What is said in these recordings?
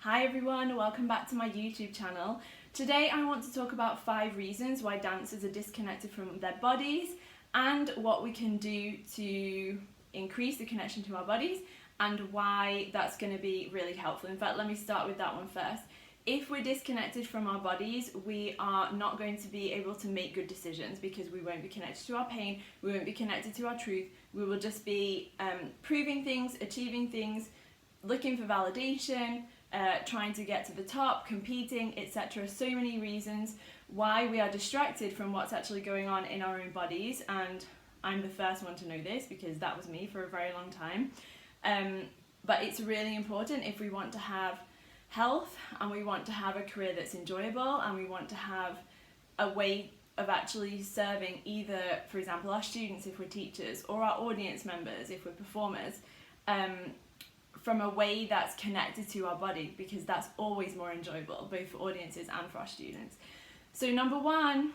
Hi everyone, welcome back to my YouTube channel. Today I want to talk about 5 reasons why dancers are disconnected from their bodies and what we can do to increase the connection to our bodies and why that's going to be really helpful. In fact, let me start with that one first. If we're disconnected from our bodies, we are not going to be able to make good decisions because we won't be connected to our pain, we won't be connected to our truth, we will just be proving things, achieving things, looking for validation, trying to get to the top, competing, etc. So many reasons why we are distracted from what's actually going on in our own bodies, and I'm the first one to know this because that was me for a very long time. But it's really important if we want to have health and we want to have a career that's enjoyable and we want to have a way of actually serving either, for example, our students if we're teachers or our audience members if we're performers, from a way that's connected to our body, because that's always more enjoyable, both for audiences and for our students. So number 1,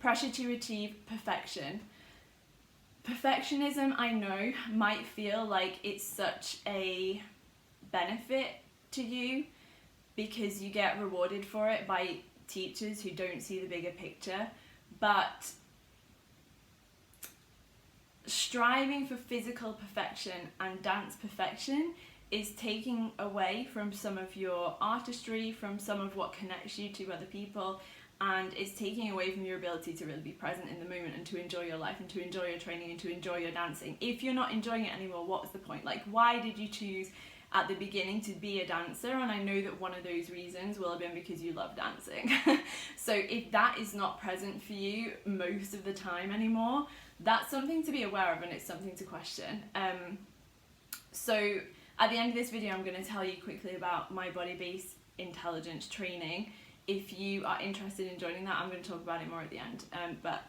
pressure to achieve perfection. Perfectionism, I know, might feel like it's such a benefit to you because you get rewarded for it by teachers who don't see the bigger picture, but striving for physical perfection and dance perfection is taking away from some of your artistry, from some of what connects you to other people, and it's taking away from your ability to really be present in the moment and to enjoy your life and to enjoy your training and to enjoy your dancing. If you're not enjoying it anymore, what's the point? Like, why did you choose at the beginning to be a dancer? And I know that one of those reasons will have been because you love dancing. So if that is not present for you most of the time anymore, that's something to be aware of and it's something to question. So at the end of this video, I'm going to tell you quickly about my body-based intelligence training. If you are interested in joining that, I'm going to talk about it more at the end. But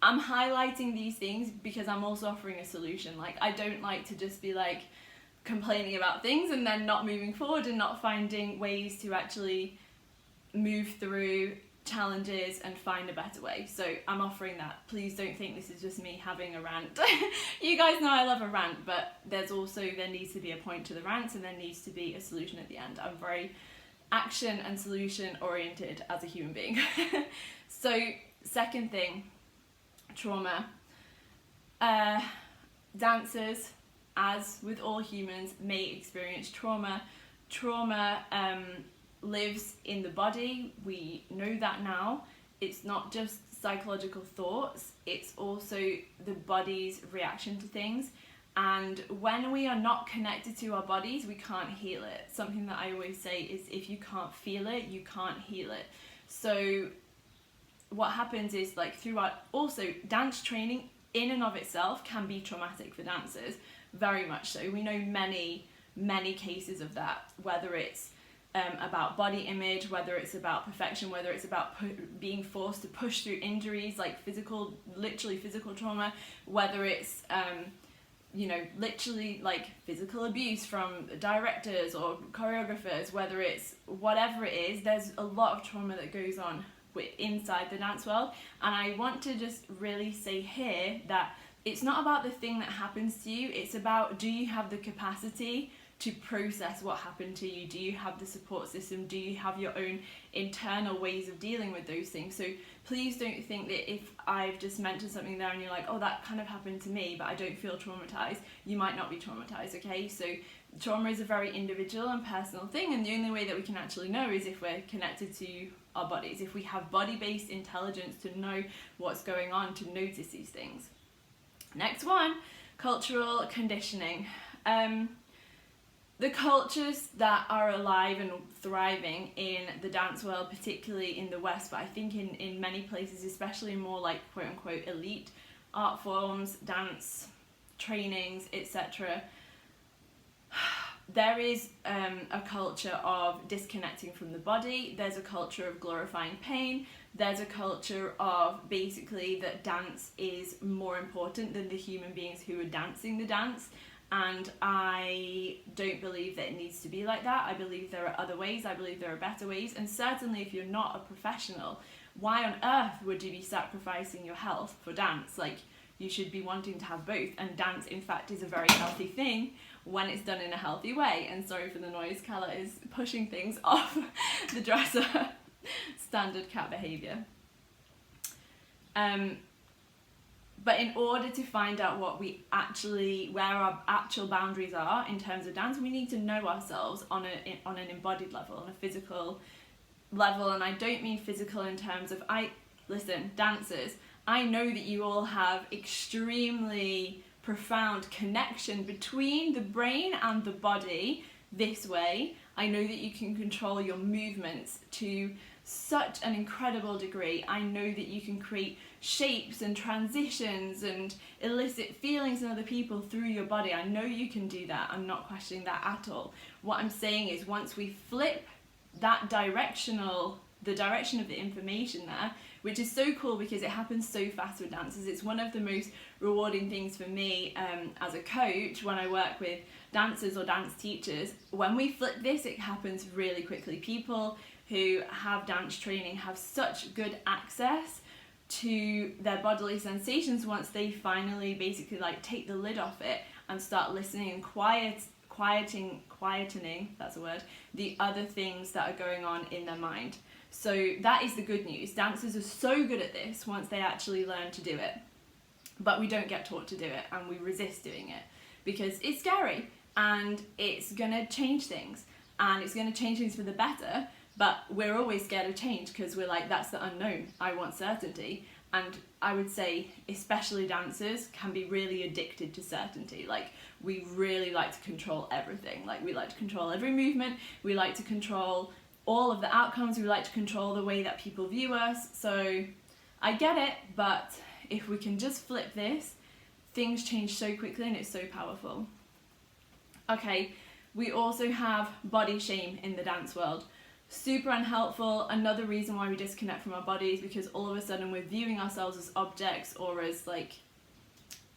I'm highlighting these things because I'm also offering a solution. Like, I don't like to just be like complaining about things and then not moving forward and not finding ways to actually move through challenges and find a better way. So I'm offering that. Please don't think this is just me having a rant. You guys know I love a rant, but there needs to be a point to the rant and there needs to be a solution at the end. I'm very action and solution oriented as a human being. So second thing, trauma. Dancers, as with all humans, may experience trauma. Trauma lives in the body. We know that now. It's not just psychological thoughts, it's also the body's reaction to things. And when we are not connected to our bodies, we can't heal it. Something that I always say is if you can't feel it, you can't heal it. So what happens is, like, throughout, also dance training in and of itself can be traumatic for dancers, very much so. We know many cases of that, whether it's about body image, whether it's about perfection, whether it's about being forced to push through injuries, like literally physical trauma, whether it's literally like physical abuse from directors or choreographers, whether it's whatever it is, there's a lot of trauma that goes on inside the dance world. And I want to just really say here that it's not about the thing that happens to you, it's about, do you have the capacity to process what happened to you? Do you have the support system? Do you have your own internal ways of dealing with those things? So please don't think that if I've just mentioned something there and you're like, oh, that kind of happened to me, but I don't feel traumatized, you might not be traumatized, okay? So trauma is a very individual and personal thing, and the only way that we can actually know is if we're connected to our bodies, if we have body-based intelligence to know what's going on, to notice these things. Next one, cultural conditioning. The cultures that are alive and thriving in the dance world, particularly in the West, but I think in many places, especially more like quote-unquote elite art forms, dance trainings, etc., there is a culture of disconnecting from the body. There's a culture of glorifying pain. There's a culture of basically that dance is more important than the human beings who are dancing the dance. And I don't believe that it needs to be like that. I believe there are other ways. I believe there are better ways. And certainly if you're not a professional, why on earth would you be sacrificing your health for dance? Like, you should be wanting to have both. And dance, in fact, is a very healthy thing when it's done in a healthy way. And sorry for the noise, Calla is pushing things off the dresser. Standard cat behaviour. But in order to find out where our actual boundaries are in terms of dance, we need to know ourselves on an embodied level, on a physical level. And I don't mean physical in terms of, listen, dancers, I know that you all have extremely profound connection between the brain and the body this way. I know that you can control your movements to such an incredible degree. I know that you can create shapes and transitions and elicit feelings in other people through your body. I know you can do that. I'm not questioning that at all. What I'm saying is, once we flip that the direction of the information there, which is so cool because it happens so fast with dancers. It's one of the most rewarding things for me as a coach when I work with dancers or dance teachers. When we flip this, it happens really quickly. People who have dance training have such good access to their bodily sensations once they finally basically like take the lid off it and start listening and quietening, that's a word, the other things that are going on in their mind. So that is the good news. Dancers are so good at this once they actually learn to do it. But we don't get taught to do it, and we resist doing it because it's scary and it's gonna change things, and it's gonna change things for the better. But we're always scared of change because we're like, that's the unknown. I want certainty. And I would say, especially dancers can be really addicted to certainty. Like, we really like to control everything. Like, we like to control every movement. We like to control all of the outcomes. We like to control the way that people view us. So I get it, but if we can just flip this, things change so quickly and it's so powerful. Okay, we also have body shame in the dance world. Super unhelpful. Another reason why we disconnect from our bodies, because all of a sudden we're viewing ourselves as objects or as like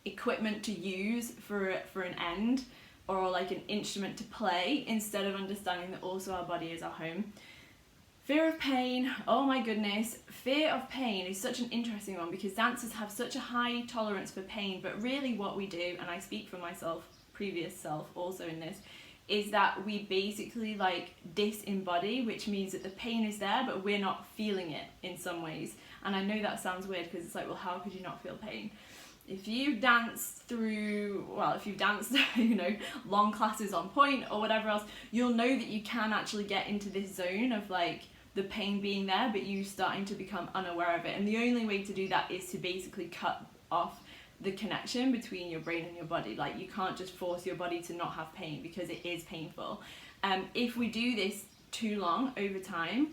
equipment to use for an end, or like an instrument to play, instead of understanding that also our body is our home. Fear of pain, oh my goodness. Fear of pain is such an interesting one because dancers have such a high tolerance for pain, but really what we do, and I speak for myself, previous self also in this, is that we basically like disembody, which means that the pain is there but we're not feeling it in some ways. And I know that sounds weird because it's like, well, how could you not feel pain? If you've danced, long classes on point or whatever else, you'll know that you can actually get into this zone of like the pain being there, but you starting to become unaware of it. And the only way to do that is to basically cut off the connection between your brain and your body. Like, you can't just force your body to not have pain because it is painful. If we do this too long over time,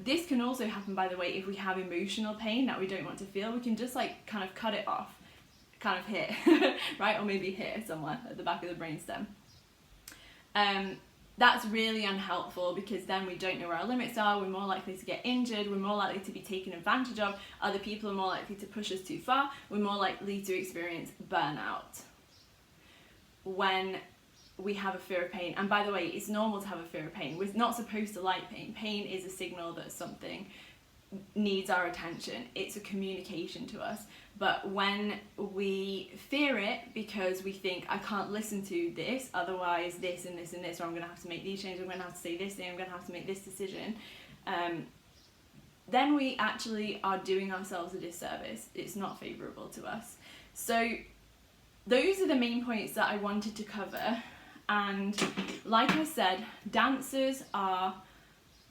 this can also happen, by the way, if we have emotional pain that we don't want to feel. We can just like kind of cut it off, kind of here, right? Or maybe here somewhere at the back of the brainstem. That's really unhelpful because then we don't know where our limits are. We're more likely to get injured. We're more likely to be taken advantage of. Other people are more likely to push us too far. We're more likely to experience burnout when we have a fear of pain. And by the way, it's normal to have a fear of pain. We're not supposed to like pain. Pain is a signal that something needs our attention. It's a communication to us. But when we fear it because we think, I can't listen to this, otherwise this and this and this, or I'm going to have to make these changes, I'm going to have to say this thing, I'm going to have to make this decision, then we actually are doing ourselves a disservice. It's not favourable to us. So those are the main points that I wanted to cover. And like I said, dancers are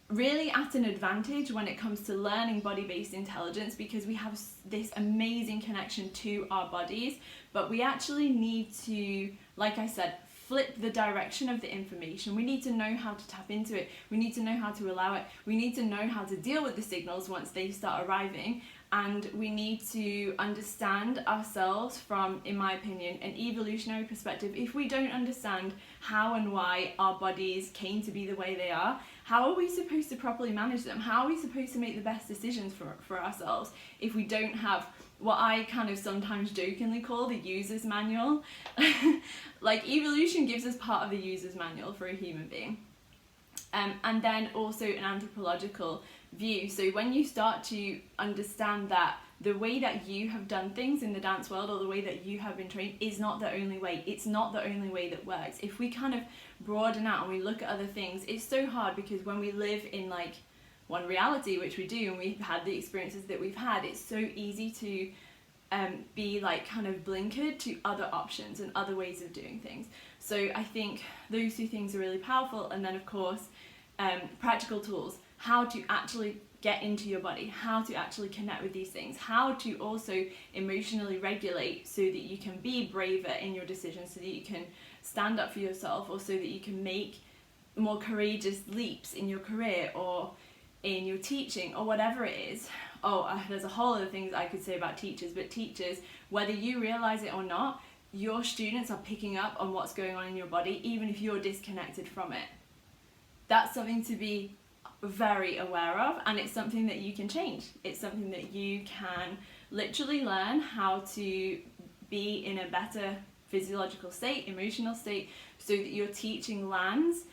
really at an advantage when it comes to learning body-based intelligence because we have this amazing connection to our bodies, but we actually need to, like I said, flip the direction of the information. We need to know how to tap into it. We need to know how to allow it. We need to know how to deal with the signals once they start arriving. And we need to understand ourselves from, in my opinion, an evolutionary perspective. If we don't understand how and why our bodies came to be the way they are, how are we supposed to properly manage them? How are we supposed to make the best decisions for ourselves if we don't have what I kind of sometimes jokingly call the user's manual? Like, evolution gives us part of the user's manual for a human being. And then also an anthropological view. So when you start to understand that the way that you have done things in the dance world, or the way that you have been trained, is not the only way. It's not the only way that works. If we kind of broaden out and we look at other things, it's so hard, because when we live in like one reality, which we do, and we've had the experiences that we've had, it's so easy to be like kind of blinkered to other options and other ways of doing things. So I think those two things are really powerful. And then of course, practical tools, how to actually get into your body, how to actually connect with these things, how to also emotionally regulate so that you can be braver in your decisions, so that you can stand up for yourself, or so that you can make more courageous leaps in your career or in your teaching or whatever it is. There's a whole other things I could say about teachers, but teachers, whether you realize it or not, your students are picking up on what's going on in your body, even if you're disconnected from it. That's something to be very aware of, and it's something that you can change. It's something that you can literally learn how to be in a better physiological state, emotional state, so that your teaching lands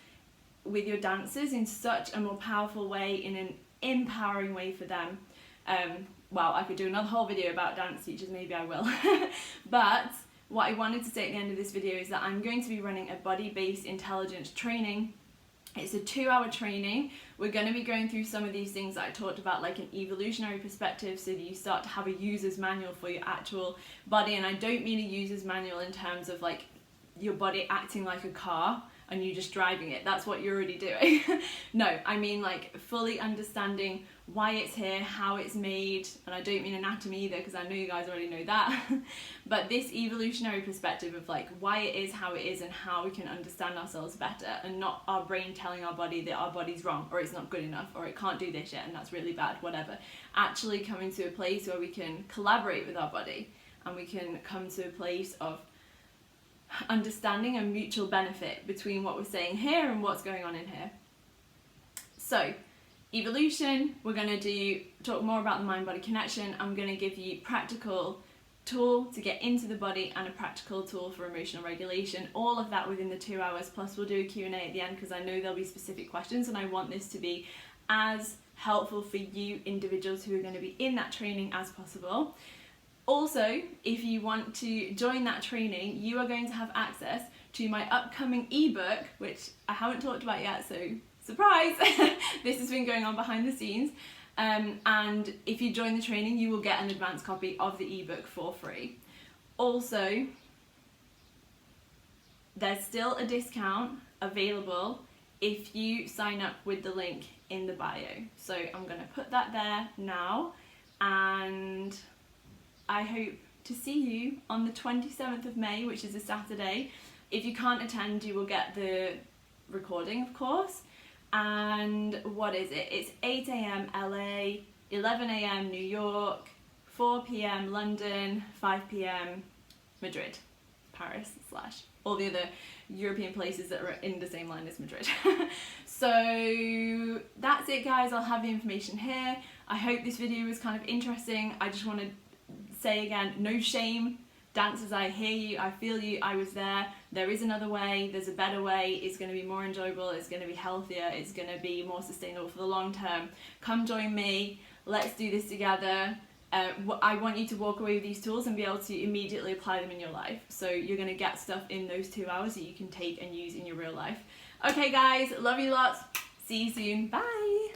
with your dancers in such a more powerful way, in an empowering way for them. Well, I could do another whole video about dance teachers, maybe I will. But what I wanted to say at the end of this video is that I'm going to be running a body-based intelligence training. It's a 2-hour training. We're going to be going through some of these things that I talked about, like an evolutionary perspective, so that you start to have a user's manual for your actual body. And I don't mean a user's manual in terms of like your body acting like a car and you just driving it. That's what you're already doing. No, I mean like fully understanding why it's here, how it's made, and I don't mean anatomy either, because I know you guys already know that. But this evolutionary perspective of like why it is how it is, and how we can understand ourselves better, and not our brain telling our body that our body's wrong, or it's not good enough, or it can't do this yet and that's really bad, whatever. Actually coming to a place where we can collaborate with our body, and we can come to a place of understanding and mutual benefit between what we're saying here and what's going on in here. So evolution, we're going to talk more about the mind-body connection. I'm going to give you practical tool to get into the body and a practical tool for emotional regulation, all of that within the 2 hours, plus we'll do a Q&A at the end, because I know there'll be specific questions and I want this to be as helpful for you individuals who are going to be in that training as possible. Also, if you want to join that training, you are going to have access to my upcoming ebook, which I haven't talked about yet, so surprise! This has been going on behind the scenes. And if you join the training, you will get an advanced copy of the ebook for free. Also, there's still a discount available if you sign up with the link in the bio. So I'm going to put that there now, and I hope to see you on the 27th of May, which is a Saturday. If you can't attend, you will get the recording, of course. And what is it? It's 8 AM LA, 11 AM New York, 4 PM London, 5 PM Madrid, Paris / all the other European places that are in the same line as Madrid. So that's it, guys. I'll have the information here. I hope this video was kind of interesting. I just want to say again, no shame. Dancers, I hear you, I feel you, I was there. There is another way, there's a better way. It's going to be more enjoyable, it's going to be healthier, it's going to be more sustainable for the long term. Come join me, let's do this together. I want you to walk away with these tools and be able to immediately apply them in your life. So you're going to get stuff in those 2 hours that you can take and use in your real life. Okay guys, love you lots, see you soon, bye!